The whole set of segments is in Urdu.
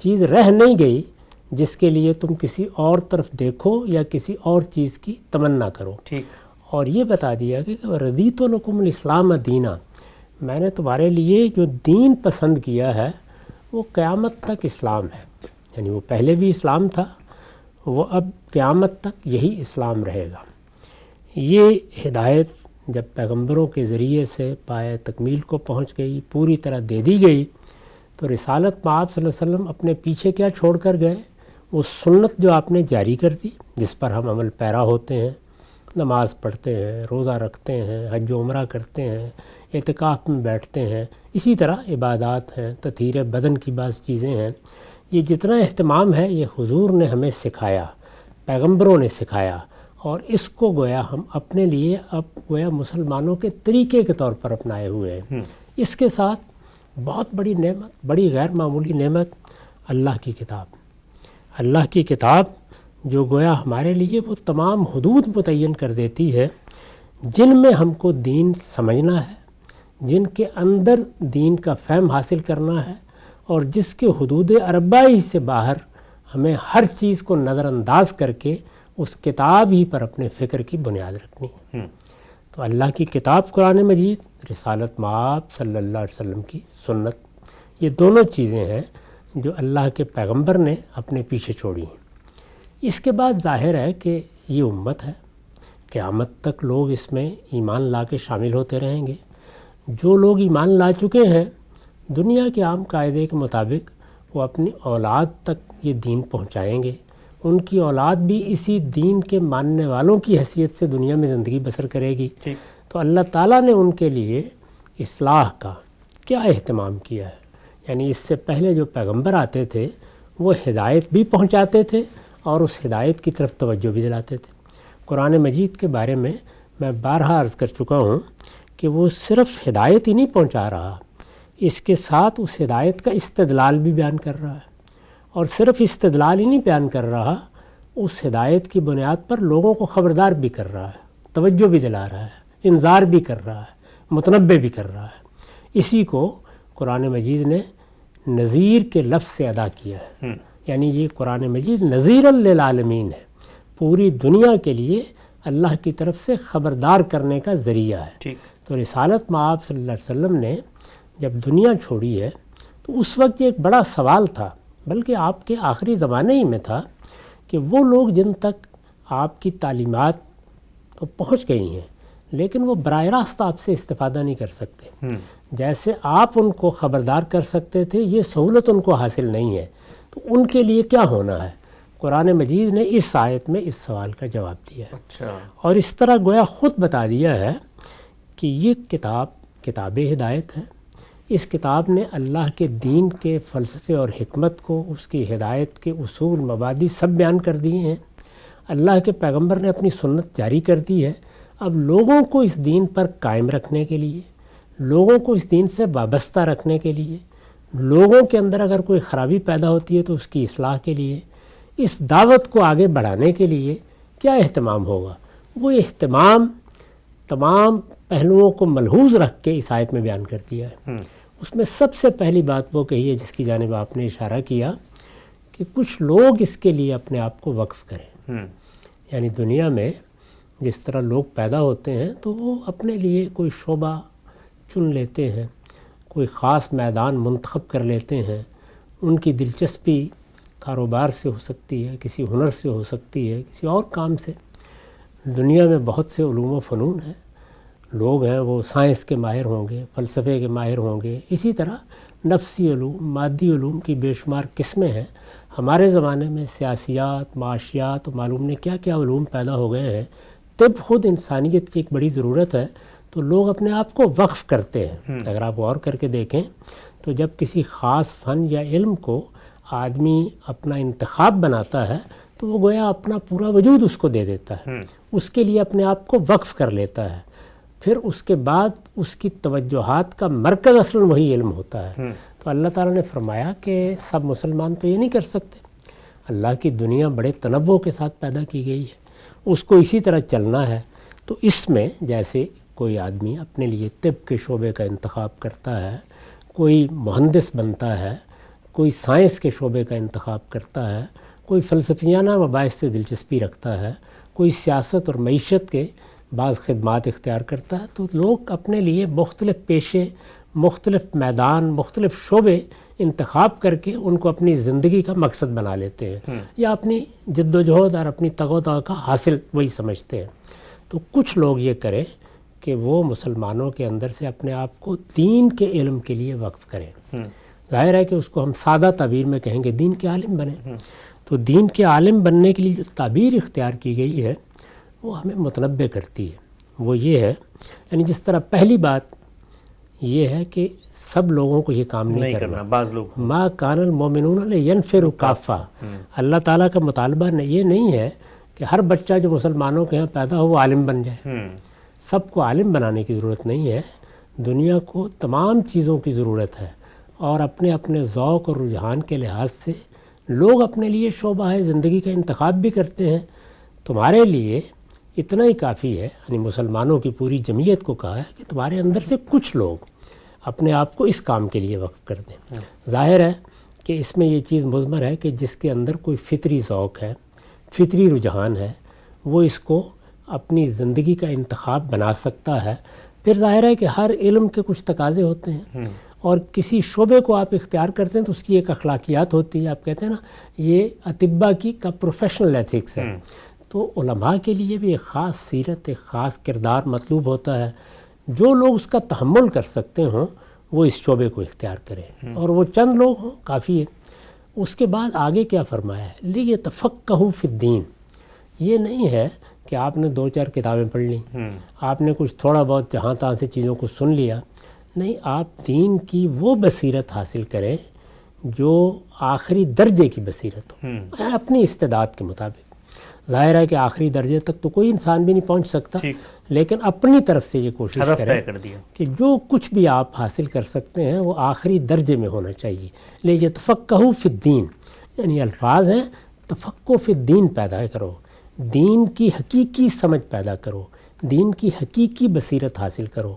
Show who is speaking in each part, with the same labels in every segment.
Speaker 1: چیز رہ نہیں گئی جس کے لیے تم کسی اور طرف دیکھو یا کسی اور چیز کی تمنا کرو.
Speaker 2: ٹھیک.
Speaker 1: اور یہ بتا دیا کہ ردیت لکم الاسلام دینا، میں نے تمہارے لیے جو دین پسند کیا ہے وہ قیامت تک اسلام ہے. یعنی وہ پہلے بھی اسلام تھا، وہ اب قیامت تک یہی اسلام رہے گا. یہ ہدایت جب پیغمبروں کے ذریعے سے پائے تکمیل کو پہنچ گئی، پوری طرح دے دی گئی، تو رسالت میں آپ صلی اللہ علیہ وسلم اپنے پیچھے کیا چھوڑ کر گئے؟ وہ سنت جو آپ نے جاری کر دی، جس پر ہم عمل پیرا ہوتے ہیں، نماز پڑھتے ہیں، روزہ رکھتے ہیں، حج و عمرہ کرتے ہیں، اعتکاف میں بیٹھتے ہیں، اسی طرح عبادات ہیں، تطہیر بدن کی بعض چیزیں ہیں. یہ جتنا اہتمام ہے یہ حضور نے ہمیں سکھایا، پیغمبروں نے سکھایا، اور اس کو گویا ہم اپنے لیے اب گویا مسلمانوں کے طریقے کے طور پر اپنائے ہوئے ہیں. اس کے ساتھ بہت بڑی نعمت، بڑی غیر معمولی نعمت، اللہ کی کتاب. اللہ کی کتاب جو گویا ہمارے لیے وہ تمام حدود متعین کر دیتی ہے جن میں ہم کو دین سمجھنا ہے، جن کے اندر دین کا فہم حاصل کرنا ہے، اور جس کے حدود اربعی سے باہر ہمیں ہر چیز کو نظر انداز کر کے اس کتاب ہی پر اپنے فکر کی بنیاد رکھنی ہے. تو اللہ کی کتاب قرآن مجید، رسالت مآب صلی اللہ علیہ وسلم کی سنت، یہ دونوں چیزیں ہیں جو اللہ کے پیغمبر نے اپنے پیچھے چھوڑی ہیں. اس کے بعد ظاہر ہے کہ یہ امت ہے، قیامت تک لوگ اس میں ایمان لا کے شامل ہوتے رہیں گے. جو لوگ ایمان لا چکے ہیں، دنیا کے عام قاعدے کے مطابق وہ اپنی اولاد تک یہ دین پہنچائیں گے. ان کی اولاد بھی اسی دین کے ماننے والوں کی حیثیت سے دنیا میں زندگی بسر کرے گی. تو اللہ تعالیٰ نے ان کے لیے اصلاح کا کیا اہتمام کیا ہے. یعنی اس سے پہلے جو پیغمبر آتے تھے وہ ہدایت بھی پہنچاتے تھے اور اس ہدایت کی طرف توجہ بھی دلاتے تھے. قرآن مجید کے بارے میں بارہا عرض کر چکا ہوں کہ وہ صرف ہدایت ہی نہیں پہنچا رہا، اس کے ساتھ اس ہدایت کا استدلال بھی بیان کر رہا ہے. اور صرف استدلال ہی نہیں بیان کر رہا، اس ہدایت کی بنیاد پر لوگوں کو خبردار بھی کر رہا ہے، توجہ بھی دلا رہا ہے، انذار بھی کر رہا ہے، متنبہ بھی کر رہا ہے. اسی کو قرآن مجید نے نذیر کے لفظ سے ادا کیا ہے. یعنی یہ قرآن مجید نذیر للعالمین ہے، پوری دنیا کے لیے اللہ کی طرف سے خبردار کرنے کا ذریعہ ہے. تو رسالت مآب صلی اللہ علیہ وسلم نے جب دنیا چھوڑی ہے تو اس وقت یہ ایک بڑا سوال تھا، بلکہ آپ کے آخری زمانے ہی میں تھا، کہ وہ لوگ جن تک آپ کی تعلیمات تو پہنچ گئی ہیں لیکن وہ براہ راست آپ سے استفادہ نہیں کر سکتے. جیسے آپ ان کو خبردار کر سکتے تھے، یہ سہولت ان کو حاصل نہیں ہے. تو ان کے لیے کیا ہونا ہے؟ قرآن مجید نے اس آیت میں اس سوال کا جواب دیا ہے. اور اس طرح گویا خود بتا دیا ہے کہ یہ کتاب ہدایت ہے. اس کتاب نے اللہ کے دین کے فلسفے اور حکمت کو، اس کی ہدایت کے اصول، مبادی سب بیان کر دیے ہیں. اللہ کے پیغمبر نے اپنی سنت جاری کر دی ہے. اب لوگوں کو اس دین پر قائم رکھنے کے لیے، لوگوں کو اس دین سے وابستہ رکھنے کے لیے، لوگوں کے اندر اگر کوئی خرابی پیدا ہوتی ہے تو اس کی اصلاح کے لیے، اس دعوت کو آگے بڑھانے کے لیے کیا اہتمام ہوگا؟ وہ اہتمام تمام پہلوؤں کو ملحوظ رکھ کے اس آیت میں بیان کر دیا ہے. اس میں سب سے پہلی بات وہ کہی ہے جس کی جانب آپ نے اشارہ کیا، کہ کچھ لوگ اس کے لیے اپنے آپ کو وقف کریں. یعنی دنیا میں جس طرح لوگ پیدا ہوتے ہیں تو وہ اپنے لیے کوئی شعبہ چن لیتے ہیں، کوئی خاص میدان منتخب کر لیتے ہیں. ان کی دلچسپی کاروبار سے ہو سکتی ہے، کسی ہنر سے ہو سکتی ہے، کسی اور کام سے. دنیا میں بہت سے علوم و فنون ہیں. لوگ ہیں وہ سائنس کے ماہر ہوں گے، فلسفے کے ماہر ہوں گے، اسی طرح نفسی علوم، مادی علوم کی بے شمار قسمیں ہیں. ہمارے زمانے میں سیاسیات، معاشیات، معلوم نے کیا کیا علوم پیدا ہو گئے ہیں. طب خود انسانیت کی ایک بڑی ضرورت ہے، تو لوگ اپنے آپ کو وقف کرتے ہیں. اگر آپ غور کر کے دیکھیں تو جب کسی خاص فن یا علم کو آدمی اپنا انتخاب بناتا ہے تو وہ گویا اپنا پورا وجود اس کو دے دیتا ہے، اس کے لیے اپنے آپ کو وقف کر لیتا ہے. پھر اس کے بعد اس کی توجہات کا مرکز اصلاً وہی علم ہوتا ہے. تو اللہ تعالیٰ نے فرمایا کہ سب مسلمان تو یہ نہیں کر سکتے. اللہ کی دنیا بڑے تنوع کے ساتھ پیدا کی گئی ہے، اس کو اسی طرح چلنا ہے. تو اس میں جیسے کوئی آدمی اپنے لیے طب کے شعبے کا انتخاب کرتا ہے، کوئی مہندس بنتا ہے، کوئی سائنس کے شعبے کا انتخاب کرتا ہے، کوئی فلسفیانہ مباحث سے دلچسپی رکھتا ہے، کوئی سیاست اور معیشت کے بعض خدمات اختیار کرتا ہے، تو لوگ اپنے لیے مختلف پیشے، مختلف میدان، مختلف شعبے انتخاب کر کے ان کو اپنی زندگی کا مقصد بنا لیتے ہیں، یا اپنی جد و جہد اور اپنی تگ و دو کا حاصل وہی سمجھتے ہیں۔ تو کچھ لوگ یہ کریں کہ وہ مسلمانوں کے اندر سے اپنے آپ کو دین کے علم کے لیے وقف کریں۔ ظاہر ہے کہ اس کو ہم سادہ تعبیر میں کہیں گے دین کے عالم بنیں۔ تو دین کے عالم بننے کے لیے جو تعبیر اختیار کی گئی ہے وہ ہمیں متنبع کرتی ہے۔ وہ یہ ہے، یعنی جس طرح پہلی بات یہ ہے کہ سب لوگوں کو یہ کام نہیں کرنا۔
Speaker 2: بعض لوگ
Speaker 1: ما کان المؤمنون لینفروا کافہ، اللہ تعالیٰ کا مطالبہ یہ نہیں ہے کہ ہر بچہ جو مسلمانوں کے ہاں پیدا ہو وہ عالم بن جائے۔ سب کو عالم بنانے کی ضرورت نہیں ہے، دنیا کو تمام چیزوں کی ضرورت ہے، اور اپنے اپنے ذوق اور رجحان کے لحاظ سے لوگ اپنے لیے شعبہ زندگی کا انتخاب بھی کرتے ہیں۔ تمہارے لیے اتنا ہی کافی ہے، یعنی مسلمانوں کی پوری جمعیت کو کہا ہے کہ تمہارے اندر سے کچھ لوگ اپنے آپ کو اس کام کے لیے وقف کر دیں۔ ظاہر ہے کہ اس میں یہ چیز مضمر ہے کہ جس کے اندر کوئی فطری ذوق ہے، فطری رجحان ہے، وہ اس کو اپنی زندگی کا انتخاب بنا سکتا ہے۔ پھر ظاہر ہے کہ ہر علم کے کچھ تقاضے ہوتے ہیں، اور کسی شعبے کو آپ اختیار کرتے ہیں تو اس کی ایک اخلاقیات ہوتی ہے۔ آپ کہتے ہیں نا یہ اطباء کی کا پروفیشنل ایتھکس ہے، تو علماء کے لیے بھی ایک خاص سیرت، ایک خاص کردار مطلوب ہوتا ہے۔ جو لوگ اس کا تحمل کر سکتے ہوں وہ اس شعبے کو اختیار کریں، اور وہ چند لوگ ہوں کافی ہے۔ اس کے بعد آگے کیا فرمایا ہے، لیتفقہوا فی الدین۔ یہ نہیں ہے کہ آپ نے 2-4 کتابیں پڑھ لیں، آپ نے کچھ تھوڑا بہت جہاں تہاں سے چیزوں کو سن لیا، نہیں، آپ دین کی وہ بصیرت حاصل کریں جو آخری درجے کی بصیرت ہو، اپنی استعداد کے مطابق۔ ظاہر ہے کہ آخری درجے تک تو کوئی انسان بھی نہیں پہنچ سکتا، لیکن اپنی طرف سے یہ کوشش کریں کہ جو کچھ بھی آپ حاصل کر سکتے ہیں وہ آخری درجے میں ہونا چاہیے۔ لیتفقہوا فی الدین، یعنی الفاظ ہیں تفقہ فی الدین پیدا کرو، دین کی حقیقی سمجھ پیدا کرو، دین کی حقیقی بصیرت حاصل کرو۔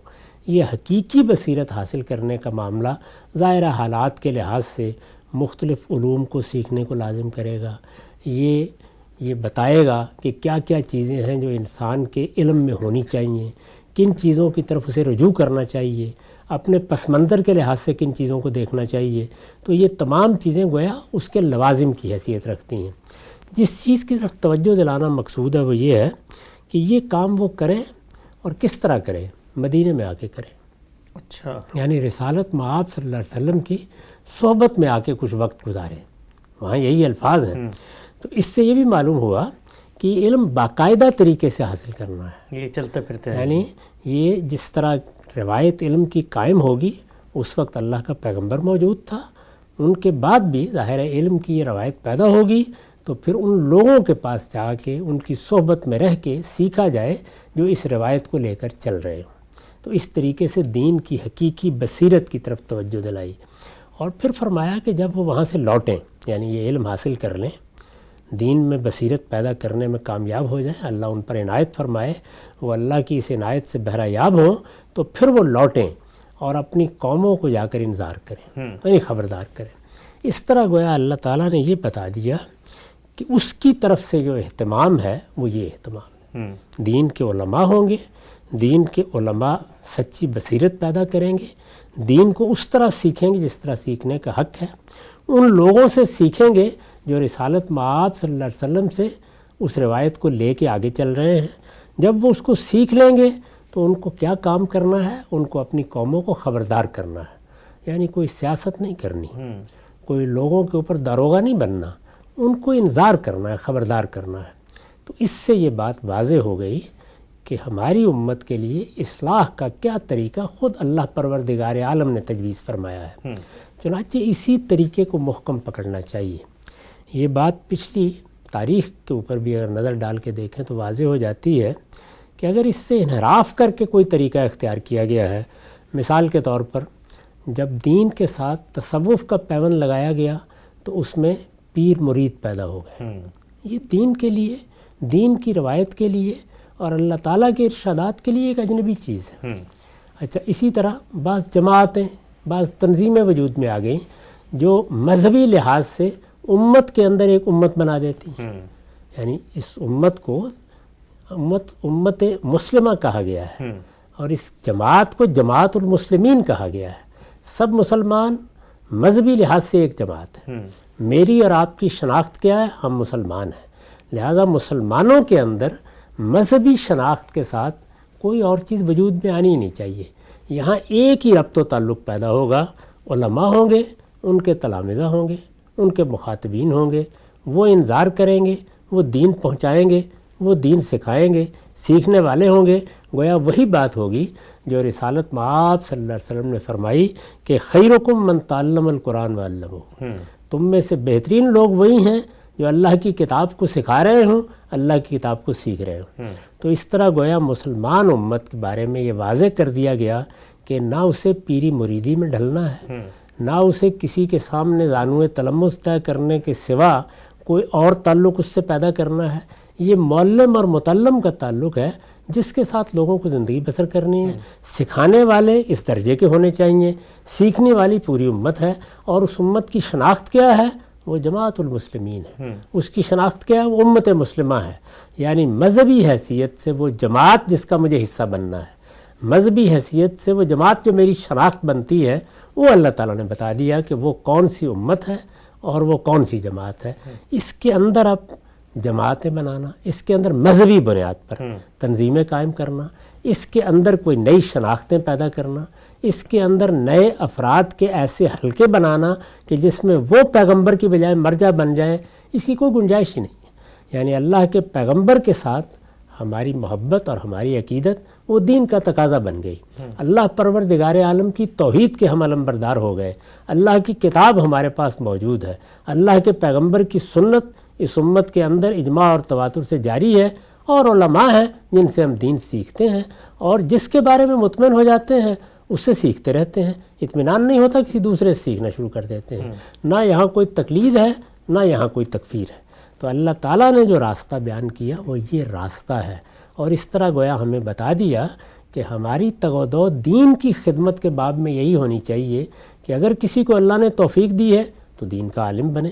Speaker 1: یہ حقیقی بصیرت حاصل کرنے کا معاملہ ظاہر حالات کے لحاظ سے مختلف علوم کو سیکھنے کو لازم کرے گا۔ یہ بتائے گا کہ کیا کیا چیزیں ہیں جو انسان کے علم میں ہونی چاہیے، کن چیزوں کی طرف اسے رجوع کرنا چاہیے، اپنے پس منظر کے لحاظ سے کن چیزوں کو دیکھنا چاہیے۔ تو یہ تمام چیزیں گویا اس کے لوازم کی حیثیت رکھتی ہیں۔ جس چیز کی طرف توجہ دلانا مقصود ہے وہ یہ ہے کہ یہ کام وہ کریں، اور کس طرح کریں، مدینے میں آ کے کریں۔
Speaker 2: اچھا،
Speaker 1: یعنی رسالت مآب صلی اللہ علیہ وسلم کی صحبت میں آ کے کچھ وقت گزاریں، وہاں یہی الفاظ ہیں۔ تو اس سے یہ بھی معلوم ہوا کہ علم باقاعدہ طریقے سے حاصل کرنا ہے،
Speaker 2: یہ چلتے پھرتے ہیں،
Speaker 1: یعنی یہ جس طرح روایت علم کی قائم ہوگی، اس وقت اللہ کا پیغمبر موجود تھا، ان کے بعد بھی ظاہر علم کی یہ روایت پیدا ہوگی، تو پھر ان لوگوں کے پاس جا کے ان کی صحبت میں رہ کے سیکھا جائے جو اس روایت کو لے کر چل رہے ہوں۔ تو اس طریقے سے دین کی حقیقی بصیرت کی طرف توجہ دلائی، اور پھر فرمایا کہ جب وہ وہاں سے لوٹیں، یعنی یہ علم حاصل کر لیں، دین میں بصیرت پیدا کرنے میں کامیاب ہو جائیں، اللہ ان پر عنایت فرمائے، وہ اللہ کی اس عنایت سے بہرہ یاب ہوں، تو پھر وہ لوٹیں اور اپنی قوموں کو جا کر انذار کریں، یعنی خبردار کریں۔ اس طرح گویا اللہ تعالیٰ نے یہ بتا دیا کہ اس کی طرف سے جو اہتمام ہے وہ یہ اہتمام ہے۔ دین کے علماء ہوں گے، دین کے علماء سچی بصیرت پیدا کریں گے، دین کو اس طرح سیکھیں گے جس طرح سیکھنے کا حق ہے، ان لوگوں سے سیکھیں گے جو رسالت مآب صلی اللہ علیہ وسلم سے اس روایت کو لے کے آگے چل رہے ہیں۔ جب وہ اس کو سیکھ لیں گے تو ان کو کیا کام کرنا ہے، ان کو اپنی قوموں کو خبردار کرنا ہے، یعنی کوئی سیاست نہیں کرنی، کوئی لوگوں کے اوپر داروغہ نہیں بننا، ان کو انذار کرنا ہے، خبردار کرنا ہے۔ تو اس سے یہ بات واضح ہو گئی کہ ہماری امت کے لیے اصلاح کا کیا طریقہ خود اللہ پروردگار عالم نے تجویز فرمایا ہے، چنانچہ اسی طریقے کو محکم پکڑنا چاہیے۔ یہ بات پچھلی تاریخ کے اوپر بھی اگر نظر ڈال کے دیکھیں تو واضح ہو جاتی ہے کہ اگر اس سے انحراف کر کے کوئی طریقہ اختیار کیا گیا ہے، مثال کے طور پر جب دین کے ساتھ تصوف کا پیوند لگایا گیا تو اس میں پیر مرید پیدا ہو گئے، یہ دین کے لیے، دین کی روایت کے لیے اور اللہ تعالیٰ کے ارشادات کے لیے ایک اجنبی چیز ہے۔ اچھا، اسی طرح بعض جماعتیں، بعض تنظیمیں وجود میں آ گئیں جو مذہبی لحاظ سے امت کے اندر ایک امت بنا دیتی ہیں. یعنی اس امت کو امت مسلمہ کہا گیا ہے اور اس جماعت کو جماعت المسلمین کہا گیا ہے. سب مسلمان مذہبی لحاظ سے ایک جماعت ہے. میری اور آپ کی شناخت کیا ہے؟ ہم مسلمان ہیں. لہذا مسلمانوں کے اندر مذہبی شناخت کے ساتھ کوئی اور چیز وجود میں آنی نہیں چاہیے. یہاں ایک ہی ربط و تعلق پیدا ہوگا. علماء ہوں گے، ان کے تلامذہ ہوں گے، ان کے مخاطبین ہوں گے، وہ انذار کریں گے، وہ دین پہنچائیں گے، وہ دین سکھائیں گے، سیکھنے والے ہوں گے. گویا وہی بات ہوگی جو رسالت مآب صلی اللہ علیہ وسلم نے فرمائی کہ خیرکم من تعلم القرآن وعلمہ. تم میں سے بہترین لوگ وہی ہیں جو اللہ کی کتاب کو سکھا رہے ہوں، اللہ کی کتاب کو سیکھ رہے ہوں. تو اس طرح گویا مسلمان امت کے بارے میں یہ واضح کر دیا گیا کہ نہ اسے پیری مریدی میں ڈھلنا ہے، نہ اسے کسی کے سامنے زانوئے تلمس طے کرنے کے سوا کوئی اور تعلق اس سے پیدا کرنا ہے. یہ معلم اور متعلم کا تعلق ہے جس کے ساتھ لوگوں کو زندگی بسر کرنی ہے. سکھانے والے اس درجے کے ہونے چاہیے، سیکھنے والی پوری امت ہے. اور اس امت کی شناخت کیا ہے؟ وہ جماعت المسلمین ہے. اس کی شناخت کیا ہے؟ وہ امت مسلمہ ہے. یعنی مذہبی حیثیت سے وہ جماعت جس کا مجھے حصہ بننا ہے، مذہبی حیثیت سے وہ جماعت جو میری شناخت بنتی ہے، وہ اللہ تعالیٰ نے بتا دیا کہ وہ کون سی امت ہے اور وہ کون سی جماعت ہے. اس کے اندر اب جماعتیں بنانا، اس کے اندر مذہبی بنیاد پر تنظیمیں قائم کرنا، اس کے اندر کوئی نئی شناختیں پیدا کرنا، اس کے اندر نئے افراد کے ایسے حلقے بنانا کہ جس میں وہ پیغمبر کی بجائے مرجع بن جائیں، اس کی کوئی گنجائش ہی نہیں ہے. یعنی اللہ کے پیغمبر کے ساتھ ہماری محبت اور ہماری عقیدت وہ دین کا تقاضا بن گئی. اللہ پروردگار عالم کی توحید کے ہم علمبردار ہو گئے. اللہ کی کتاب ہمارے پاس موجود ہے. اللہ کے پیغمبر کی سنت اس امت کے اندر اجماع اور تواتر سے جاری ہے، اور علماء ہیں جن سے ہم دین سیکھتے ہیں اور جس کے بارے میں مطمئن ہو جاتے ہیں اس سے سیکھتے رہتے ہیں. اطمینان نہیں ہوتا، کسی دوسرے سے سیکھنا شروع کر دیتے ہیں. نہ یہاں کوئی تقلید ہے، نہ یہاں کوئی تکفیر ہے. تو اللہ تعالیٰ نے جو راستہ بیان کیا وہ یہ راستہ ہے. اور اس طرح گویا ہمیں بتا دیا کہ ہماری تگ و دو دین کی خدمت کے باب میں یہی ہونی چاہیے کہ اگر کسی کو اللہ نے توفیق دی ہے تو دین کا عالم بنے،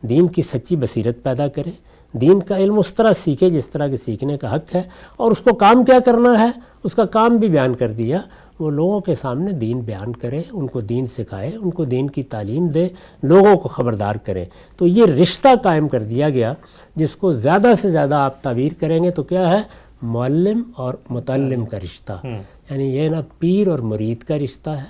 Speaker 1: دین کی سچی بصیرت پیدا کرے، دین کا علم اس طرح سیکھے جس طرح کے سیکھنے کا حق ہے. اور اس کو کام کیا کرنا ہے، اس کا کام بھی بیان کر دیا. وہ لوگوں کے سامنے دین بیان کرے، ان کو دین سکھائے، ان کو دین کی تعلیم دے، لوگوں کو خبردار کرے. تو یہ رشتہ قائم کر دیا گیا جس کو زیادہ سے زیادہ آپ تعبیر کریں گے تو کیا ہے؟ معلم اور متعلم کا رشتہ. یعنی یہ نہ پیر اور مرید کا رشتہ ہے،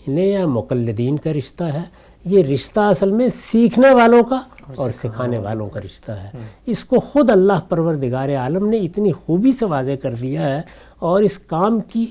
Speaker 1: انہیں یا مقلدین کا رشتہ ہے. یہ رشتہ اصل میں سیکھنے والوں کا اور سکھانے والوں کا رشتہ ہے. اس کو خود اللہ پروردگار عالم نے اتنی خوبی سے واضح کر دیا ہے اور اس کام کی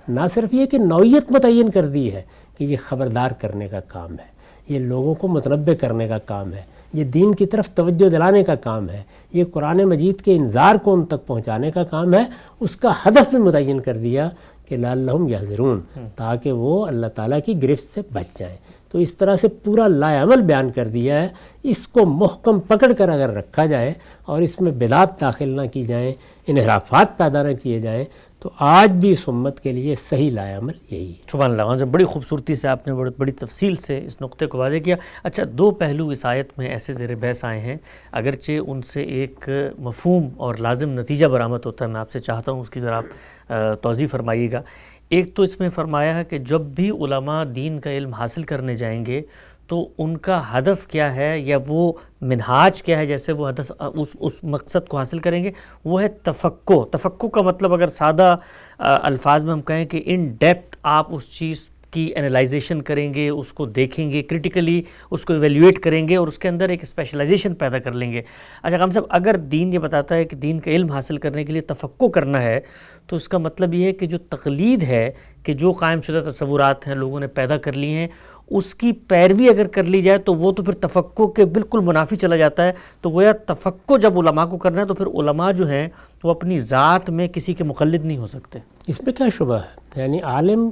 Speaker 1: نہ صرف یہ کہ نوعیت متعین کر دی ہے کہ یہ خبردار کرنے کا کام ہے، یہ لوگوں کو متنبع کرنے کا کام ہے، یہ دین کی طرف توجہ دلانے کا کام ہے، یہ قرآن مجید کے انذار کو ان تک پہنچانے کا کام ہے. اس کا ہدف بھی متعین کر دیا کہ لعلہم یحذرون، تاکہ وہ اللہ تعالیٰ کی گرفت سے بچ جائیں. تو اس طرح سے پورا لائعمل بیان کر دیا ہے. اس کو محکم پکڑ کر اگر رکھا جائے اور اس میں بدعات داخل نہ کی جائیں، انحرافات پیدا نہ کیے جائیں، تو آج بھی اس امت کے لیے صحیح لائعمل یہی ہے.
Speaker 2: سبحان اللہ. بڑی خوبصورتی سے آپ نے بڑی تفصیل سے اس نقطے کو واضح کیا. اچھا، دو پہلو اس آیت میں ایسے زیر بحث آئے ہیں، اگرچہ ان سے ایک مفہوم اور لازم نتیجہ برآمد ہوتا ہے. میں آپ سے چاہتا ہوں اس کی ذرا آپ توضیح فرمائیے گا. ایک تو اس میں فرمایا ہے کہ جب بھی علماء دین کا علم حاصل کرنے جائیں گے تو ان کا ہدف کیا ہے یا وہ منہاج کیا ہے، جیسے وہ ہدف اس مقصد کو حاصل کریں گے، وہ ہے تفقہ. تفقہ کا مطلب اگر سادہ الفاظ میں ہم کہیں کہ ان ڈیپتھ آپ اس چیز کی انالائزیشن کریں گے، اس کو دیکھیں گے، کریٹیکلی اس کو ایویلیویٹ کریں گے اور اس کے اندر ایک اسپیشلائزیشن پیدا کر لیں گے. اچھا قاسم صاحب، اگر دین یہ بتاتا ہے کہ دین کا علم حاصل کرنے کے لیے تفقہ کرنا ہے تو اس کا مطلب یہ ہے کہ جو تقلید ہے کہ جو قائم شدہ تصورات ہیں لوگوں نے پیدا کر لی ہیں، اس کی پیروی اگر کر لی جائے تو وہ تو پھر تفقہ کے بالکل منافی چلا جاتا ہے. تو گویا تفقہ جب علماء کو کرنا ہے تو پھر علماء جو ہیں وہ اپنی ذات میں کسی کے مقلد نہیں ہو سکتے.
Speaker 1: اس میں کیا شبہ ہے؟ یعنی عالم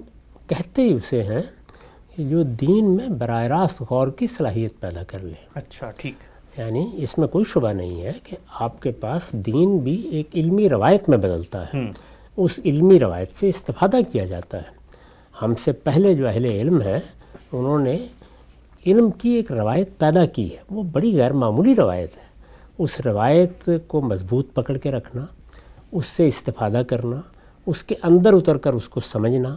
Speaker 1: کہتے ہی اسے ہیں کہ جو دین میں براہ راست غور کی صلاحیت پیدا کر لے.
Speaker 2: اچھا ٹھیک.
Speaker 1: یعنی اس میں کوئی شبہ نہیں ہے کہ آپ کے پاس دین بھی ایک علمی روایت میں بدلتا ہے، اس علمی روایت سے استفادہ کیا جاتا ہے. ہم سے پہلے جو اہل علم ہیں انہوں نے علم کی ایک روایت پیدا کی ہے، وہ بڑی غیر معمولی روایت ہے. اس روایت کو مضبوط پکڑ کے رکھنا، اس سے استفادہ کرنا، اس کے اندر اتر کر اس کو سمجھنا،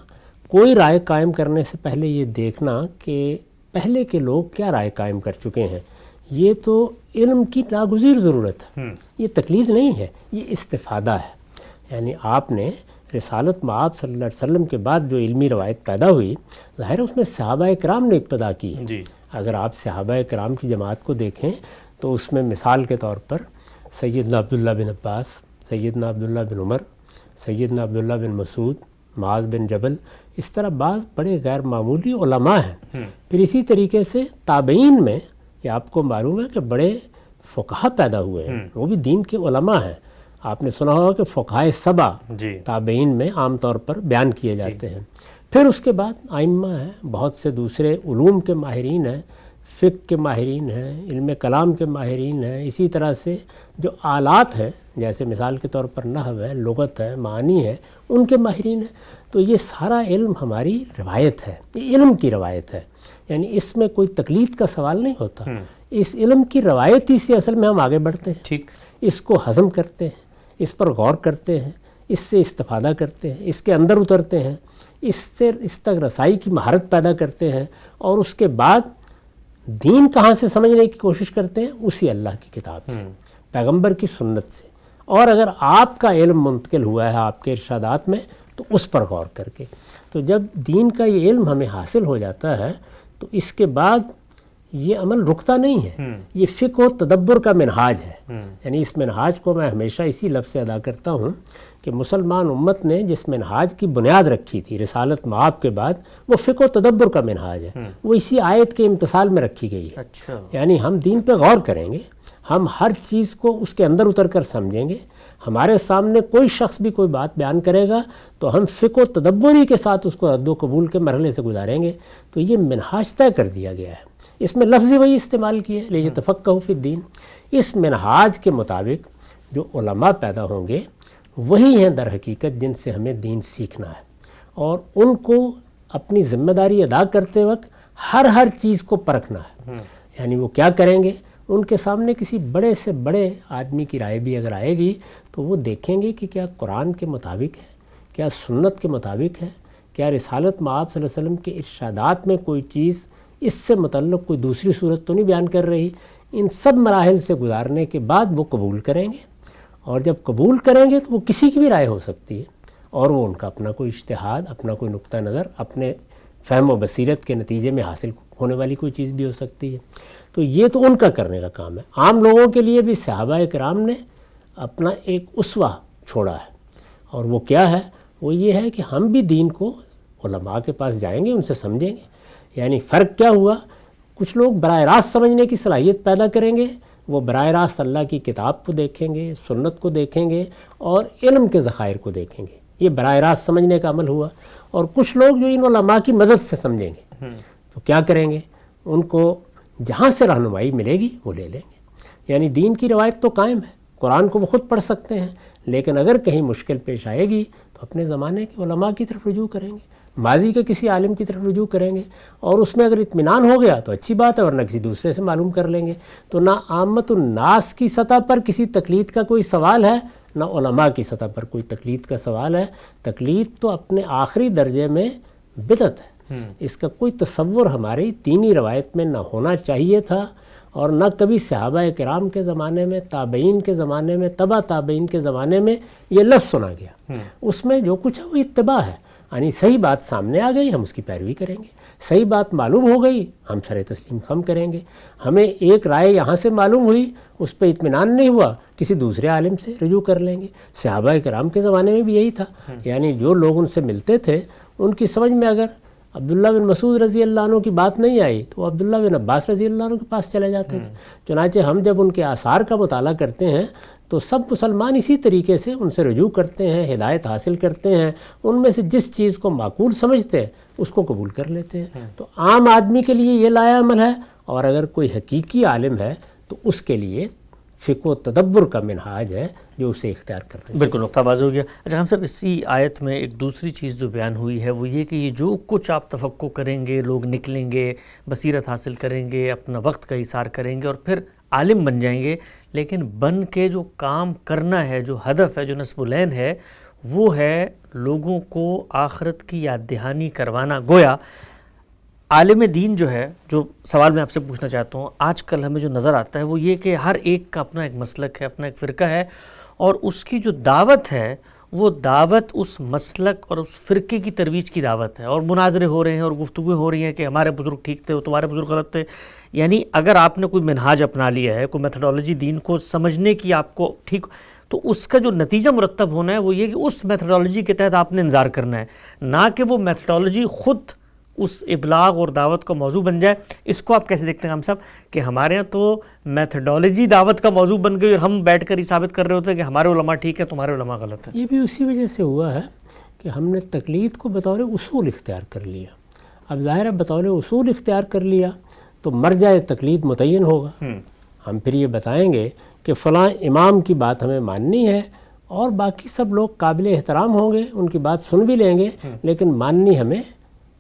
Speaker 1: کوئی رائے قائم کرنے سے پہلے یہ دیکھنا کہ پہلے کے لوگ کیا رائے قائم کر چکے ہیں. یہ تو علم کی ناگزیر ضرورت ہے، یہ تقلید نہیں ہے، یہ استفادہ ہے. یعنی آپ نے رسالت مآب صلی اللہ علیہ وسلم کے بعد جو علمی روایت پیدا ہوئی، ظاہر اس میں صحابہ کرام نے ابتدا کی ہے.
Speaker 2: جی.
Speaker 1: اگر آپ صحابہ کرام کی جماعت کو دیکھیں تو اس میں مثال کے طور پر سیدنا عبداللہ بن عباس، سیدنا عبداللہ بن عمر، سیدنا عبداللہ بن مسعود، معاذ بن جبل، اس طرح بعض بڑے غیر معمولی علماء ہیں. پھر اسی طریقے سے تابعین میں یہ آپ کو معلوم ہے کہ بڑے فقہا پیدا ہوئے ہیں، وہ بھی دین کے علماء ہیں. آپ نے سنا ہوگا کہ فقہائے سبع تابعین میں عام طور پر بیان کیے جاتے ہیں. پھر اس کے بعد ائمہ ہیں، بہت سے دوسرے علوم کے ماہرین ہیں، فقہ کے ماہرین ہیں، علم کلام کے ماہرین ہیں. اسی طرح سے جو آلات ہیں، جیسے مثال کے طور پر نحو ہے، لغت ہے، معانی ہے، ان کے ماہرین ہیں. تو یہ سارا علم ہماری روایت ہے، یہ علم کی روایت ہے. یعنی اس میں کوئی تقلید کا سوال نہیں ہوتا. اس علم کی روایتی سے اصل میں ہم آگے بڑھتے ہیں،
Speaker 2: ٹھیک،
Speaker 1: اس کو ہضم کرتے ہیں، اس پر غور کرتے ہیں، اس سے استفادہ کرتے ہیں، اس کے اندر اترتے ہیں، اس سے اس تک رسائی کی مہارت پیدا کرتے ہیں، اور اس کے بعد دین کہاں سے سمجھنے کی کوشش کرتے ہیں؟ اسی اللہ کی کتاب سے، پیغمبر کی سنت سے. اور اگر آپ کا علم منتقل ہوا ہے آپ کے ارشادات میں تو اس پر غور کر کے. تو جب دین کا یہ علم ہمیں حاصل ہو جاتا ہے تو اس کے بعد یہ عمل رکتا نہیں ہے، یہ فقہ و تدبر کا منہاج ہے. یعنی اس منہاج کو میں ہمیشہ اسی لفظ سے ادا کرتا ہوں کہ مسلمان امت نے جس منہاج کی بنیاد رکھی تھی رسالت مآب کے بعد، وہ فقہ و تدبر کا منہاج ہے. وہ اسی آیت کے امتثال میں رکھی گئی ہے.
Speaker 2: اچھا،
Speaker 1: یعنی ہم دین پہ غور کریں گے، ہم ہر چیز کو اس کے اندر اتر کر سمجھیں گے. ہمارے سامنے کوئی شخص بھی کوئی بات بیان کرے گا تو ہم فقہ و تدبری کے ساتھ اس کو رد و قبول کے مرحلے سے گزاریں گے. تو یہ منہاج طے کر دیا گیا ہے. اس میں لفظ وہی استعمال کیے لیتفقہوا فی الدین. اس منہاج کے مطابق جو علماء پیدا ہوں گے وہی ہیں در حقیقت جن سے ہمیں دین سیکھنا ہے، اور ان کو اپنی ذمہ داری ادا کرتے وقت ہر چیز کو پرکھنا ہے. یعنی وہ کیا کریں گے؟ ان کے سامنے کسی بڑے سے بڑے آدمی کی رائے بھی اگر آئے گی تو وہ دیکھیں گے کہ کیا قرآن کے مطابق ہے، کیا سنت کے مطابق ہے، کیا رسالت مآب صلی اللہ علیہ وسلم کے ارشادات میں کوئی چیز اس سے متعلق کوئی دوسری صورت تو نہیں بیان کر رہی. ان سب مراحل سے گزارنے کے بعد وہ قبول کریں گے، اور جب قبول کریں گے تو وہ کسی کی بھی رائے ہو سکتی ہے، اور وہ ان کا اپنا کوئی اجتہاد، اپنا کوئی نقطہ نظر، اپنے فہم و بصیرت کے نتیجے میں حاصل ہونے والی کوئی چیز بھی ہو سکتی ہے. تو یہ تو ان کا کرنے کا کام ہے. عام لوگوں کے لیے بھی صحابہ کرام نے اپنا ایک اسوہ چھوڑا ہے، اور وہ کیا ہے؟ وہ یہ ہے کہ ہم بھی دین کو علماء کے پاس جائیں گے، ان سے سمجھیں گے. یعنی فرق کیا ہوا؟ کچھ لوگ براہ راست سمجھنے کی صلاحیت پیدا کریں گے، وہ براہ راست اللہ کی کتاب کو دیکھیں گے، سنت کو دیکھیں گے، اور علم کے ذخائر کو دیکھیں گے. یہ براہ راست سمجھنے کا عمل ہوا. اور کچھ لوگ جو ان علماء کی مدد سے سمجھیں گے تو کیا کریں گے؟ ان کو جہاں سے رہنمائی ملے گی وہ لے لیں گے. یعنی دین کی روایت تو قائم ہے، قرآن کو وہ خود پڑھ سکتے ہیں، لیکن اگر کہیں مشکل پیش آئے گی تو اپنے زمانے کے علماء کی طرف رجوع کریں گے، ماضی کے کسی عالم کی طرف رجوع کریں گے، اور اس میں اگر اطمینان ہو گیا تو اچھی بات ہے، ورنہ کسی دوسرے سے معلوم کر لیں گے. تو نہ عامت الناس کی سطح پر کسی تقلید کا کوئی سوال ہے، نہ علماء کی سطح پر کوئی تقلید کا سوال ہے. تقلید تو اپنے آخری درجے میں بدعت ہے. اس کا کوئی تصور ہماری دینی روایت میں نہ ہونا چاہیے تھا، اور نہ کبھی صحابہ کرام کے زمانے میں، تابعین کے زمانے میں، تبع تابعین کے زمانے میں یہ لفظ سنا گیا. اس میں جو کچھ ہے وہ اتباع ہے. یعنی صحیح بات سامنے آ گئی، ہم اس کی پیروی کریں گے. صحیح بات معلوم ہو گئی، ہم سر تسلیم خم کریں گے. ہمیں ایک رائے یہاں سے معلوم ہوئی، اس پہ اطمینان نہیں ہوا، کسی دوسرے عالم سے رجوع کر لیں گے. صحابہ کرام کے زمانے میں بھی یہی تھا. یعنی جو لوگ ان سے ملتے تھے ان کی سمجھ میں اگر عبداللہ بن مسعود رضی اللہ عنہ کی بات نہیں آئی تو وہ عبداللہ بن عباس رضی اللہ عنہ کے پاس چلے جاتے تھے. چنانچہ ہم جب ان کے آثار کا مطالعہ کرتے ہیں تو سب مسلمان اسی طریقے سے ان سے رجوع کرتے ہیں، ہدایت حاصل کرتے ہیں، ان میں سے جس چیز کو معقول سمجھتے ہیں اس کو قبول کر لیتے ہیں. تو عام آدمی کے لیے یہ لایا عمل ہے، اور اگر کوئی حقیقی عالم ہے تو اس کے لیے فقہ و تدبر کا منہاج ہے جو اسے اختیار کر رہے ہیں۔
Speaker 2: بالکل نقطہ واضح ہو گیا۔ اچھا ہم سب اسی آیت میں ایک دوسری چیز جو بیان ہوئی ہے وہ یہ کہ یہ جو کچھ آپ تفقع کریں گے، لوگ نکلیں گے، بصیرت حاصل کریں گے، اپنا وقت کا اثار کریں گے اور پھر عالم بن جائیں گے، لیکن بن کے جو کام کرنا ہے، جو ہدف ہے، جو نصب العین ہے، وہ ہے لوگوں کو آخرت کی یاد دہانی کروانا۔ گویا عالم دین جو ہے، جو سوال میں آپ سے پوچھنا چاہتا ہوں، آج کل ہمیں جو نظر آتا ہے وہ یہ کہ ہر ایک کا اپنا ایک مسلک ہے، اپنا ایک فرقہ ہے، اور اس کی جو دعوت ہے وہ دعوت اس مسلک اور اس فرقے کی ترویج کی دعوت ہے، اور مناظرے ہو رہے ہیں اور گفتگویں ہو رہی ہیں کہ ہمارے بزرگ ٹھیک تھے، تمہارے بزرگ غلط تھے۔ یعنی اگر آپ نے کوئی منہاج اپنا لیا ہے، کوئی میتھڈالوجی دین کو سمجھنے کی آپ کو ٹھیک، تو اس کا جو نتیجہ مرتب ہونا ہے وہ یہ کہ اس میتھڈالوجی کے تحت آپ نے انظار کرنا ہے، نہ کہ وہ میتھڈالوجی خود اس ابلاغ اور دعوت کا موضوع بن جائے۔ اس کو آپ کیسے دیکھتے ہیں ہم صاحب کہ ہمارے ہاں تو میتھڈالوجی دعوت کا موضوع بن گئی اور ہم بیٹھ کر ہی ثابت کر رہے ہوتے ہیں کہ ہمارے علماء ٹھیک ہے، تمہارے علماء غلط ہیں؟
Speaker 1: یہ بھی اسی وجہ سے ہوا ہے کہ ہم نے تقلید کو بطور اصول اختیار کر لیا۔ اب ظاہر ہے بطور اصول اختیار کر لیا تو مرجع تقلید متعین ہوگا۔ ہم پھر یہ بتائیں گے کہ فلاں امام کی بات ہمیں ماننی ہے اور باقی سب لوگ قابل احترام ہوں گے، ان کی بات سن بھی لیں گے، لیکن ماننی ہمیں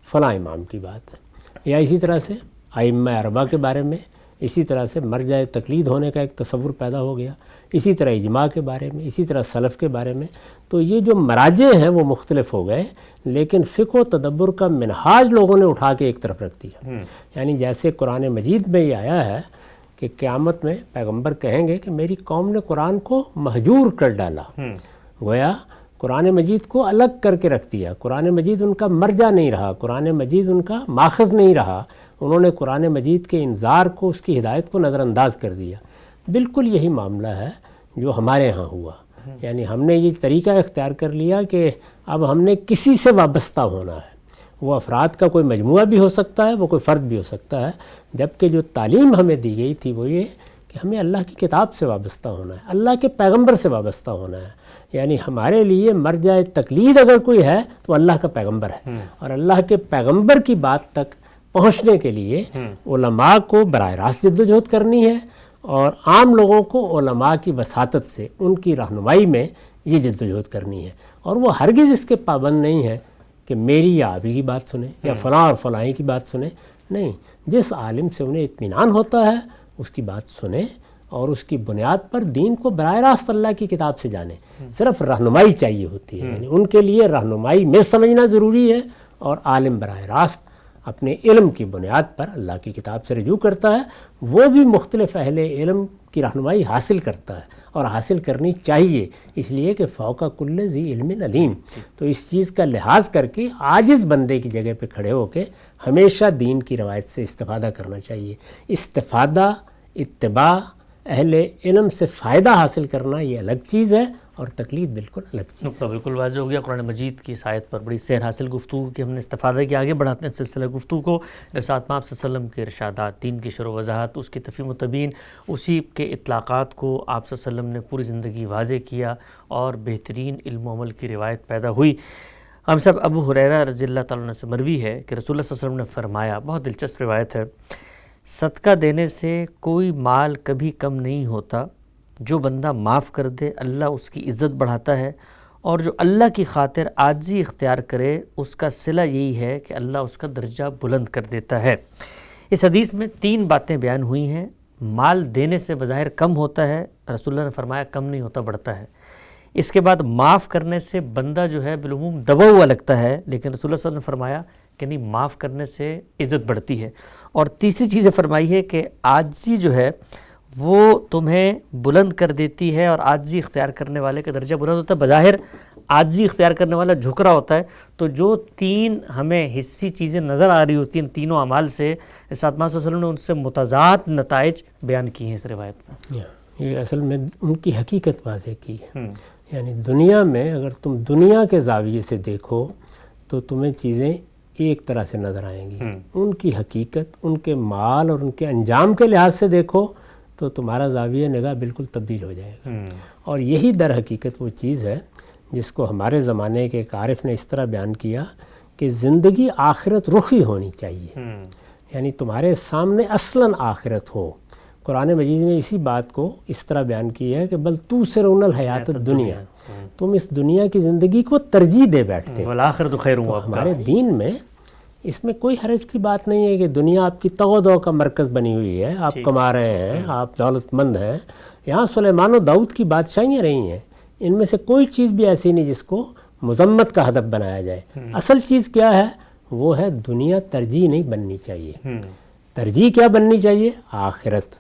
Speaker 1: فلاں امام کی بات ہے۔ یا اسی طرح سے ائمہ اربعہ کے بارے میں اسی طرح سے مرجع تقلید ہونے کا ایک تصور پیدا ہو گیا، اسی طرح اجماع کے بارے میں، اسی طرح سلف کے بارے میں۔ تو یہ جو مراجع ہیں وہ مختلف ہو گئے، لیکن فقہ و تدبر کا منہاج لوگوں نے اٹھا کے ایک طرف رکھ دیا۔ یعنی جیسے قرآن مجید میں یہ آیا ہے کہ قیامت میں پیغمبر کہیں گے کہ میری قوم نے قرآن کو مہجور کر ڈالا، گویا قرآن مجید کو الگ کر کے رکھ دیا، قرآن مجید ان کا مرجع نہیں رہا، قرآن مجید ان کا ماخذ نہیں رہا، انہوں نے قرآن مجید کے انذار کو، اس کی ہدایت کو نظر انداز کر دیا۔ بالکل یہی معاملہ ہے جو ہمارے ہاں ہوا۔ یعنی ہم نے یہ طریقہ اختیار کر لیا کہ اب ہم نے کسی سے وابستہ ہونا ہے، وہ افراد کا کوئی مجموعہ بھی ہو سکتا ہے، وہ کوئی فرد بھی ہو سکتا ہے، جبکہ جو تعلیم ہمیں دی گئی تھی وہ یہ کہ ہمیں اللہ کی کتاب سے وابستہ ہونا ہے، اللہ کے پیغمبر سے وابستہ ہونا ہے۔ یعنی ہمارے لیے مرجع تقلید اگر کوئی ہے تو اللہ کا پیغمبر ہے، اور اللہ کے پیغمبر کی بات تک پہنچنے کے لیے علماء کو براہ راست جدوجہد کرنی ہے، اور عام لوگوں کو علماء کی وساطت سے ان کی رہنمائی میں یہ جدوجہد کرنی ہے، اور وہ ہرگز اس کے پابند نہیں ہے کہ میری یا آپ ہی کی بات سنیں یا فلاں اور فلاں کی بات سنیں۔ نہیں، جس عالم سے انہیں اطمینان ہوتا ہے اس کی بات سنیں اور اس کی بنیاد پر دین کو براہ راست اللہ کی کتاب سے جانیں۔ صرف رہنمائی چاہیے ہوتی ہے، یعنی ان کے لیے رہنمائی میں سمجھنا ضروری ہے، اور عالم براہ راست اپنے علم کی بنیاد پر اللہ کی کتاب سے رجوع کرتا ہے، وہ بھی مختلف اہل علم کی رہنمائی حاصل کرتا ہے، اور حاصل کرنی چاہیے، اس لیے کہ فوق کل ذی علم علیم۔ تو اس چیز کا لحاظ کر کے عاجز بندے کی جگہ پہ کھڑے ہو کے ہمیشہ دین کی روایت سے استفادہ کرنا چاہیے۔ استفادہ، اتباع، اہل علم سے فائدہ حاصل کرنا یہ الگ چیز ہے، اور تقلید بالکل الگ چیز ہے۔
Speaker 2: نقطہ بالکل واضح ہو گیا۔ قرآن مجید کی اس آیت پر بڑی سیر حاصل گفتگو کی ہم نے استفادہ کیا۔ آگے بڑھاتے ہیں سلسلہ گفتگو کو۔ رسالت آپ صلی اللہ علیہ وسلم کے ارشادات، دین کی شرح و وضاحت، اس کی تفہیم و تبیین، اسی کے اطلاقات کو آپ صلی اللہ علیہ وسلم نے پوری زندگی واضح کیا، اور بہترین علم و عمل کی روایت پیدا ہوئی۔ ہم سب ابو ہریرہ رضی اللہ تعالیٰ عنہ سے مروی ہے کہ رسول اللہ صلی اللہ علیہ وسلم نے فرمایا، بہت دلچسپ روایت ہے، صدقہ دینے سے کوئی مال کبھی کم نہیں ہوتا، جو بندہ معاف کر دے اللہ اس کی عزت بڑھاتا ہے، اور جو اللہ کی خاطر عاجزی اختیار کرے اس کا صلہ یہی ہے کہ اللہ اس کا درجہ بلند کر دیتا ہے۔ اس حدیث میں 3 باتیں بیان ہوئی ہیں۔ مال دینے سے بظاہر کم ہوتا ہے، رسول اللہ نے فرمایا کم نہیں ہوتا، بڑھتا ہے۔ اس کے بعد معاف کرنے سے بندہ جو ہے بالعموم دبا ہوا لگتا ہے، لیکن رسول اللہ صلی اللہ علیہ وسلم نے فرمایا کہ نہیں، معاف کرنے سے عزت بڑھتی ہے۔ اور تیسری چیز فرمائی ہے کہ عاجزی جو ہے وہ تمہیں بلند کر دیتی ہے، اور عاجزی اختیار کرنے والے کا درجہ بلند ہوتا ہے۔ بظاہر عاجزی اختیار کرنے والا جھک رہا ہوتا ہے، تو جو 3 ہمیں حصی چیزیں نظر آ رہی ہوتی ہیں تینوں اعمال سے، رسالت صلی اللہ علیہ وسلم نے ان سے متضاد نتائج بیان کی ہیں اس روایت میں۔
Speaker 1: یہ اصل میں ان کی حقیقت واضح کی ہے۔ یعنی دنیا میں اگر تم دنیا کے زاویے سے دیکھو تو تمہیں چیزیں ایک طرح سے نظر آئیں گی، ان کی حقیقت، ان کے مال اور ان کے انجام کے لحاظ سے دیکھو تو تمہارا زاویہ نگاہ بالکل تبدیل ہو جائے گا۔ اور یہی در حقیقت وہ چیز ہے جس کو ہمارے زمانے کے ایک عارف نے اس طرح بیان کیا کہ زندگی آخرت رخی ہونی چاہیے، یعنی تمہارے سامنے اصلاً آخرت ہو، قرآن مجید نے اسی بات کو اس طرح بیان کیا ہے کہ بل تؤثرون الحیات الدنیا، تم اس دنیا کی زندگی کو ترجیح دے بیٹھتے ہو۔
Speaker 2: والآخرۃ خیر وابقیٰ،
Speaker 1: ہمارے دین میں اس میں کوئی حرج کی بات نہیں ہے کہ دنیا آپ کی تگ و دو کا مرکز بنی ہوئی ہے، آپ کما رہے ہیں، آپ دولت مند ہیں۔ یہاں سلیمان و داؤد کی بادشاہیاں رہی ہیں، ان میں سے کوئی چیز بھی ایسی نہیں جس کو مذمت کا ہدف بنایا جائے۔ اصل چیز کیا ہے؟ وہ ہے دنیا ترجیح نہیں بننی چاہیے۔ ترجیح کیا بننی چاہیے؟ آخرت،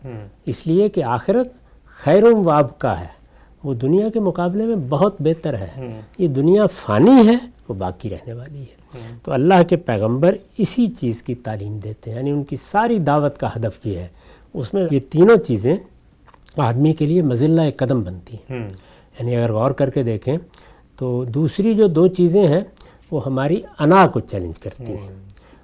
Speaker 1: اس لیے کہ آخرت خیر وابقیٰ ہے، وہ دنیا کے مقابلے میں بہت بہتر ہے۔ یہ دنیا فانی ہے، وہ باقی رہنے والی ہے۔ تو اللہ کے پیغمبر اسی چیز کی تعلیم دیتے ہیں، یعنی ان کی ساری دعوت کا ہدف یہ ہے۔ اس میں یہ تینوں چیزیں آدمی کے لیے مظلہ قدم بنتی ہیں۔ یعنی اگر غور کر کے دیکھیں تو دوسری جو دو چیزیں ہیں وہ ہماری انا کو چیلنج کرتی ہیں،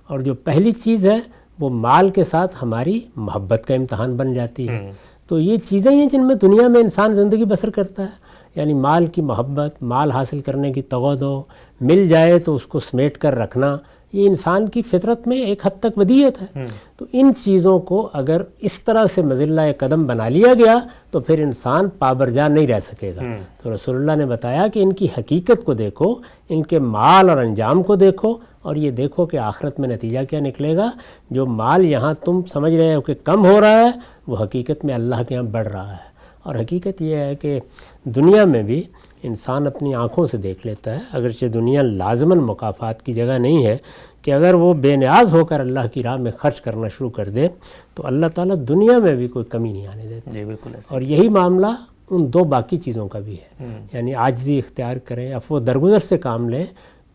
Speaker 1: اور جو پہلی چیز ہے وہ مال کے ساتھ ہماری محبت کا امتحان بن جاتی ہے۔ تو یہ چیزیں ہیں جن میں دنیا میں انسان زندگی بسر کرتا ہے، یعنی مال کی محبت، مال حاصل کرنے کی تگ و دو، مل جائے تو اس کو سمیٹ کر رکھنا، یہ انسان کی فطرت میں ایک حد تک ودیعت ہے۔ تو ان چیزوں کو اگر اس طرح سے مظلہ قدم بنا لیا گیا تو پھر انسان پابرجا نہیں رہ سکے گا۔ تو رسول اللہ نے بتایا کہ ان کی حقیقت کو دیکھو، ان کے مال اور انجام کو دیکھو، اور یہ دیکھو کہ آخرت میں نتیجہ کیا نکلے گا۔ جو مال یہاں تم سمجھ رہے ہو کہ کم ہو رہا ہے، وہ حقیقت میں اللہ کے یہاں بڑھ رہا ہے۔ اور حقیقت یہ ہے کہ دنیا میں بھی انسان اپنی آنکھوں سے دیکھ لیتا ہے، اگرچہ دنیا لازماً مکافات کی جگہ نہیں ہے، کہ اگر وہ بے نیاز ہو کر اللہ کی راہ میں خرچ کرنا شروع کر دے تو اللہ تعالیٰ دنیا میں بھی کوئی کمی نہیں آنے دیتا۔
Speaker 2: جی بالکل ایسے۔
Speaker 1: اور یہی معاملہ ان دو باقی چیزوں کا بھی ہے، یعنی عاجزی اختیار کریں، عفو و درگزر سے کام لیں،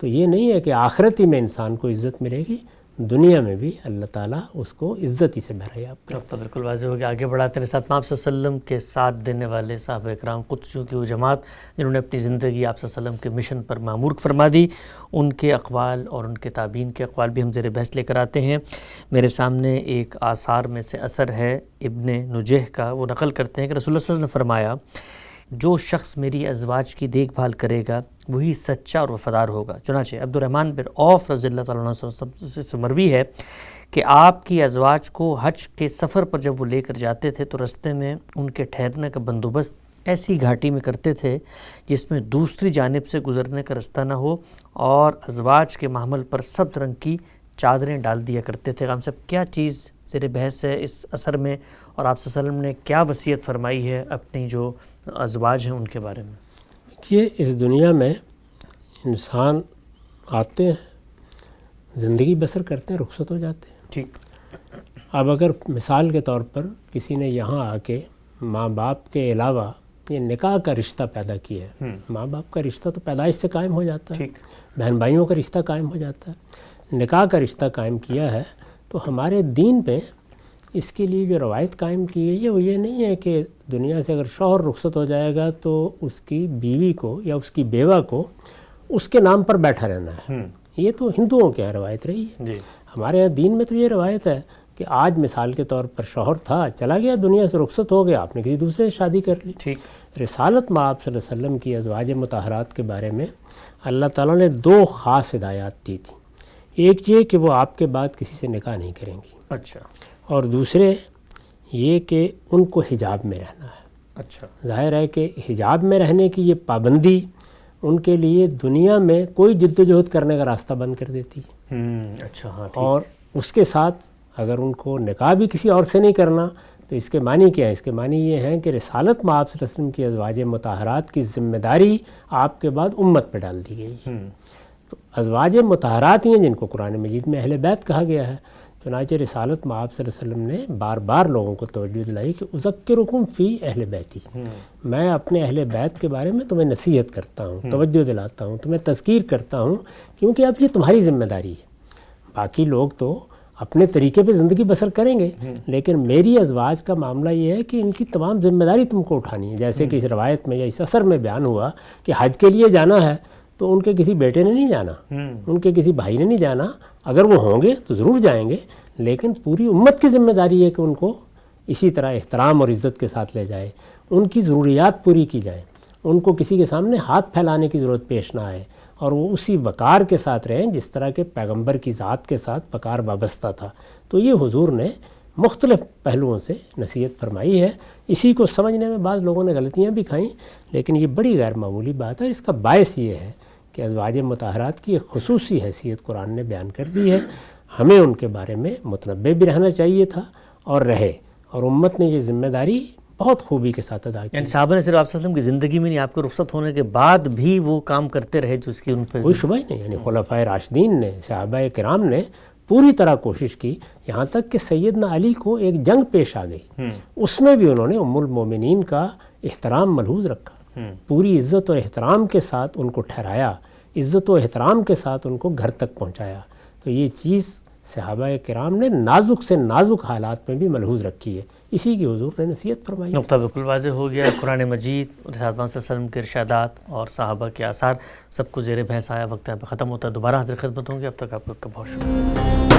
Speaker 1: تو یہ نہیں ہے کہ آخرت ہی میں انسان کو عزت ملے گی، دنیا میں بھی اللہ تعالیٰ اس کو عزت ہی سے بہریاب کرے۔
Speaker 2: تو بالکل واضح ہو گیا۔ آگے بڑھاتے ہیں ساتھ میں آپ صلی اللہ علیہ وسلم کے ساتھ دینے والے صحابہ اکرام قدسیوں کی وہ جماعت جنہوں نے اپنی زندگی آپ صلی اللہ علیہ وسلم کے مشن پر معمور فرما دی، ان کے اقوال اور ان کے تابعین کے اقوال بھی ہم زیر بحث لے کر آتے ہیں۔ میرے سامنے ایک آثار میں سے اثر ہے ابن نجیح کا، وہ نقل کرتے ہیں کہ رسول اللہ صلی اللہ علیہ وسلم نے فرمایا جو شخص میری ازواج کی دیکھ بھال کرے گا وہی سچا اور وفادار ہوگا۔ چنانچہ عبد الرحمن بن عوف رضی اللہ تعالیٰ عنہ سے مروی ہے کہ آپ کی ازواج کو حج کے سفر پر جب وہ لے کر جاتے تھے تو رستے میں ان کے ٹھہرنے کا بندوبست ایسی گھاٹی میں کرتے تھے جس میں دوسری جانب سے گزرنے کا رستہ نہ ہو، اور ازواج کے محمل پر سبز رنگ کی چادریں ڈال دیا کرتے تھے۔ ہم سب کیا چیز زیر بحث ہے اس اثر میں، اور آپ صلی اللہ علیہ وسلم نے کیا وصیت فرمائی ہے اپنی جو ازواج ہیں ان کے بارے میں؟
Speaker 1: کہ اس دنیا میں انسان آتے ہیں، زندگی بسر کرتے ہیں، رخصت ہو جاتے ہیں۔
Speaker 2: ٹھیک۔
Speaker 1: اب اگر مثال کے طور پر کسی نے یہاں آ کے ماں باپ کے علاوہ یہ نکاح کا رشتہ پیدا کیا ہے، ماں باپ کا رشتہ تو پیدائش سے قائم ہو جاتا ہے،
Speaker 2: ٹھیک،
Speaker 1: بہن بھائیوں کا رشتہ قائم ہو جاتا ہے، نکاح کا رشتہ قائم کیا ہے، تو ہمارے دین میں اس کے لیے جو روایت قائم کی گئی ہے وہ یہ نہیں ہے کہ دنیا سے اگر شوہر رخصت ہو جائے گا تو اس کی بیوی کو یا اس کی بیوہ کو اس کے نام پر بیٹھا رہنا ہے۔ یہ تو ہندوؤں کے یہاں روایت رہی ہے۔
Speaker 2: جی،
Speaker 1: ہمارے یہاں دین میں تو یہ روایت ہے کہ آج مثال کے طور پر شوہر تھا، چلا گیا دنیا سے، رخصت ہو گیا، آپ نے کسی دوسرے سے شادی کر لی۔
Speaker 2: ٹھیک۔
Speaker 1: رسالت میں آپ صلی اللہ علیہ وسلم کی ازواج مطہرات کے بارے میں اللہ تعالیٰ نے دو خاص ہدایات دی تھیں۔ ایک یہ کہ وہ آپ کے بعد کسی سے نکاح نہیں کریں گی،
Speaker 2: اچھا
Speaker 1: اور دوسرے یہ کہ ان کو حجاب میں رہنا ہے۔
Speaker 2: اچھا،
Speaker 1: ظاہر ہے کہ حجاب میں رہنے کی یہ پابندی ان کے لیے دنیا میں کوئی جد و جہد کرنے کا راستہ بند کر دیتی ہے،
Speaker 2: اچھا، ہاں ٹھیک۔
Speaker 1: اور اس کے ساتھ اگر ان کو نکاح بھی کسی اور سے نہیں کرنا تو اس کے معنی کیا ہے؟ اس کے معنی یہ ہیں کہ رسالت میں آپ صلی اللہ علیہ وسلم کی ازواج مطہرات کی ذمہ داری آپ کے بعد امت پہ ڈال دی گئی ہے۔ تو ازواج مطہرات ہی ہیں جن کو قرآن مجید میں اہل بیت کہا گیا ہے۔ چنانچہ رسالت میں آپ صلی اللہ علیہ وسلم نے بار بار لوگوں کو توجہ دلائی کہ اذکرکم فی اہل بیتی، میں اپنے اہل بیت کے بارے میں تمہیں نصیحت کرتا ہوں، توجہ دلاتا ہوں، تمہیں تذکیر کرتا ہوں، کیونکہ اب یہ تمہاری ذمہ داری ہے۔ باقی لوگ تو اپنے طریقے پہ زندگی بسر کریں گے، لیکن میری ازواج کا معاملہ یہ ہے کہ ان کی تمام ذمہ داری تم کو اٹھانی ہے۔ جیسے کہ اس روایت میں یا اس اثر میں بیان ہوا کہ حج کے لیے جانا ہے تو ان کے کسی بیٹے نے نہیں جانا، ان کے کسی بھائی نے نہیں جانا، اگر وہ ہوں گے تو ضرور جائیں گے، لیکن پوری امت کی ذمہ داری ہے کہ ان کو اسی طرح احترام اور عزت کے ساتھ لے جائے، ان کی ضروریات پوری کی جائیں، ان کو کسی کے سامنے ہاتھ پھیلانے کی ضرورت پیش نہ آئے، اور وہ اسی وقار کے ساتھ رہیں جس طرح کے پیغمبر کی ذات کے ساتھ وقار وابستہ تھا۔ تو یہ حضور نے مختلف پہلوؤں سے نصیحت فرمائی ہے. اسی کو سمجھنے میں بعض لوگوں نے غلطیاں بھی کھائیں، لیکن یہ بڑی غیر معمولی بات ہے، اور اس کا باعث یہ ہے کہ ازواج مطہرات کی ایک خصوصی حیثیت قرآن نے بیان کر دی ہے. ہمیں ان کے بارے میں متنبع بھی رہنا چاہیے تھا اور رہے، اور امت نے یہ ذمہ داری بہت خوبی کے ساتھ ادا کی.
Speaker 2: یعنی صحابہ نے صرف آپ صلی اللہ علیہ وسلم کی زندگی میں نہیں، آپ کے رخصت ہونے کے بعد بھی وہ کام کرتے رہے جو اس کی ان پہ
Speaker 1: کوئی شبہ ہی نہیں. یعنی خلفائے راشدین نے، صحابہ کرام نے پوری طرح کوشش کی، یہاں تک کہ سیدنا علی کو ایک جنگ پیش آ گئی، اس میں بھی انہوں نے ام المومنین کا احترام ملحوظ رکھا، پوری عزت اور احترام کے ساتھ ان کو ٹھہرایا، عزت و احترام کے ساتھ ان کو گھر تک پہنچایا. تو یہ چیز صحابہ کرام نے نازک سے نازک حالات میں بھی ملحوظ رکھی ہے، اسی کی حضور نے نصیحت فرمائی.
Speaker 2: نقطہ بالکل واضح ہو گیا. قرآن مجید، رسول اللہ صلی اللہ علیہ وسلم کے ارشادات اور صحابہ کے آثار سب کو زیر بحث آیا. وقت اب ختم ہوتا ہے، دوبارہ حاضر خدمت ہوں گے. اب تک آپ کا بہت شکریہ.